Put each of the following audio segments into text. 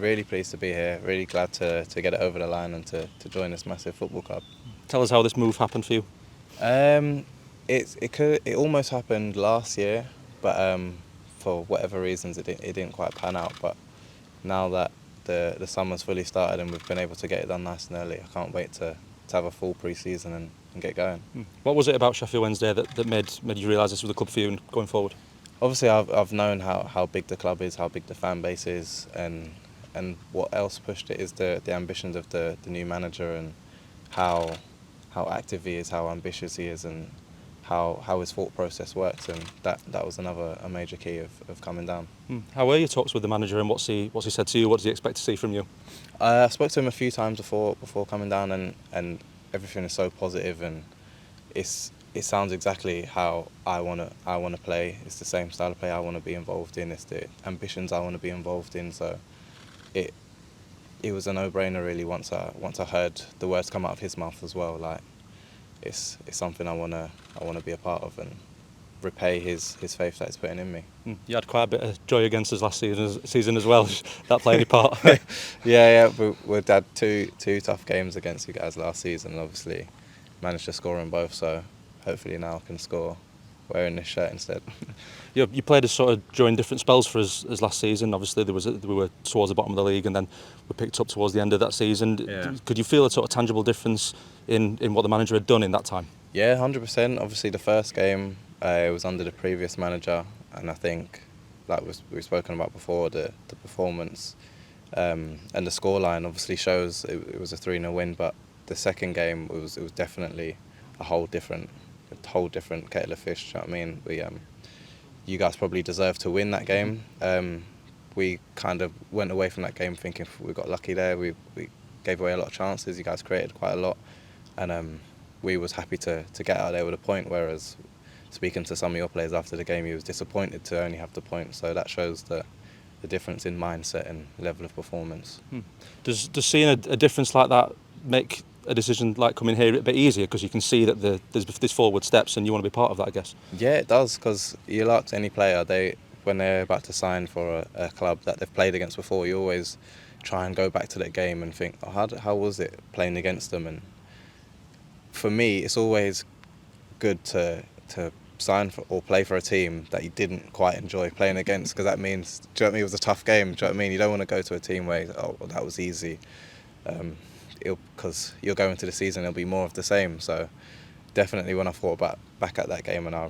really pleased to be here. Really glad to get it over the line and to join this massive football club. Tell us how this move happened for you. It almost happened last year, but for whatever reasons it didn't quite pan out. But now that the summer's fully started and we've been able to get it done nice and early, I can't wait to have a full pre-season and get going. What was it about Sheffield Wednesday that made you realise this was the club for you and going forward? Obviously, I've known how big the club is, how big the fan base is, and what else pushed it is the ambitions of the new manager and how active he is, how ambitious he is, and how his thought process works, and that was a major key of coming down. How were your talks with the manager, and what's he said to you? What does he expect to see from you? I spoke to him a few times before coming down, and everything is so positive, and it sounds exactly how I wanna play. It's the same style of play I want to be involved in. It's the ambitions I want to be involved in. So it was a no-brainer really once I heard the words come out of his mouth as well. Like it's something I wanna be a part of and repay his faith that he's putting in me. You had quite a bit of joy against us last season as well. That played any part? Yeah. We've had two tough games against you guys last season, and obviously managed to score in both. So hopefully now I can score wearing this shirt instead. You played us sort of during different spells for us as last season. Obviously we were towards the bottom of the league, and then we picked up towards the end of that season. Yeah. Could you feel a sort of tangible difference in what the manager had done in that time? Yeah, 100%. Obviously the first game it was under the previous manager, and I think like we've spoken about before, the performance and the scoreline obviously shows it was a 3-0 win, but the second game it was definitely a whole different kettle of fish. Do you know what I mean? You guys probably deserved to win that game. We kind of went away from that game thinking we got lucky there. We gave away a lot of chances. You guys created quite a lot, and we was happy to get out of there with a point. Whereas speaking to some of your players after the game, he was disappointed to only have the point. So that shows the difference in mindset and level of performance. Does seeing a difference like that make a decision like coming here a bit easier, because you can see that there's forward steps and you want to be part of that, I guess? Yeah, it does, because you ask any player, when they're about to sign for a club that they've played against before, you always try and go back to that game and think, oh, how was it playing against them? And for me, it's always good to sign for or play for a team that you didn't quite enjoy playing against, because that means, do you know what I mean, it was a tough game. Do you know what I mean? You don't want to go to a team where, oh, well, that was easy. Because you'll go into the season, it'll be more of the same. So definitely when I thought back at that game and I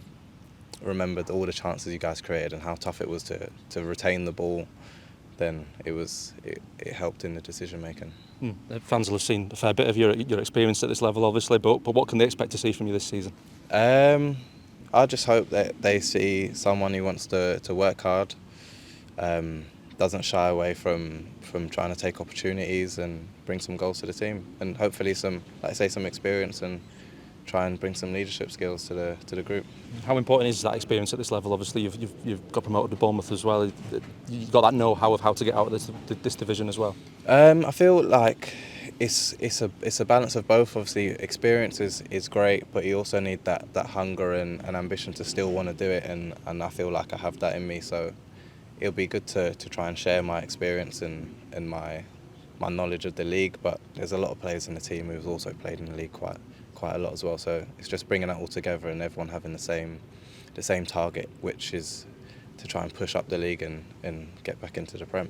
remembered all the chances you guys created and how tough it was to retain the ball, then it helped in the decision making. Fans will have seen a fair bit of your experience at this level, obviously, but what can they expect to see from you this season? I just hope that they see someone who wants to work hard, doesn't shy away from trying to take opportunities and bring some goals to the team, and hopefully some experience, and try and bring some leadership skills to the group. How important is that experience at this level? Obviously you've got promoted to Bournemouth as well. You've got that know-how of how to get out of this division as well. I feel like it's a balance of both. Obviously experience is great, but you also need that hunger and ambition to still want to do it, and I feel like I have that in me. So it'll be good to try and share my experience and my knowledge of the league, but there's a lot of players in the team who've also played in the league quite a lot as well. So it's just bringing that all together and everyone having the same target, which is to try and push up the league and get back into the Prem.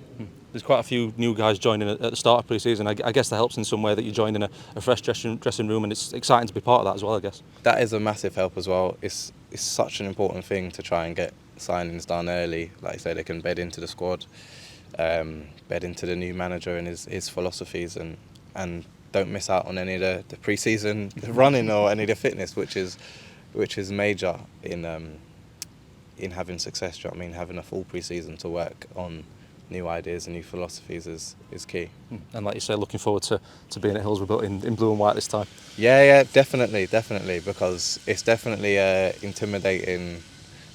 There's quite a few new guys joining at the start of pre-season. I guess that helps in some way that you joined in a fresh dressing room, and it's exciting to be part of that as well, I guess. That is a massive help as well. It's such an important thing to try and get signings done early. Like I say, they can bed into the squad, bed into the new manager and his philosophies, and don't miss out on any of the pre-season running or any of the fitness, which is major in having success. Do you know what I mean? Having a full pre-season to work on new ideas and new philosophies is key. And like you say, looking forward to being at Hillsborough in blue and white this time. Yeah, definitely, because it's definitely an intimidating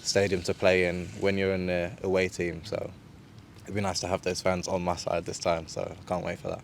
stadium to play in when you're in the away team. So it'd be nice to have those fans on my side this time. So I can't wait for that.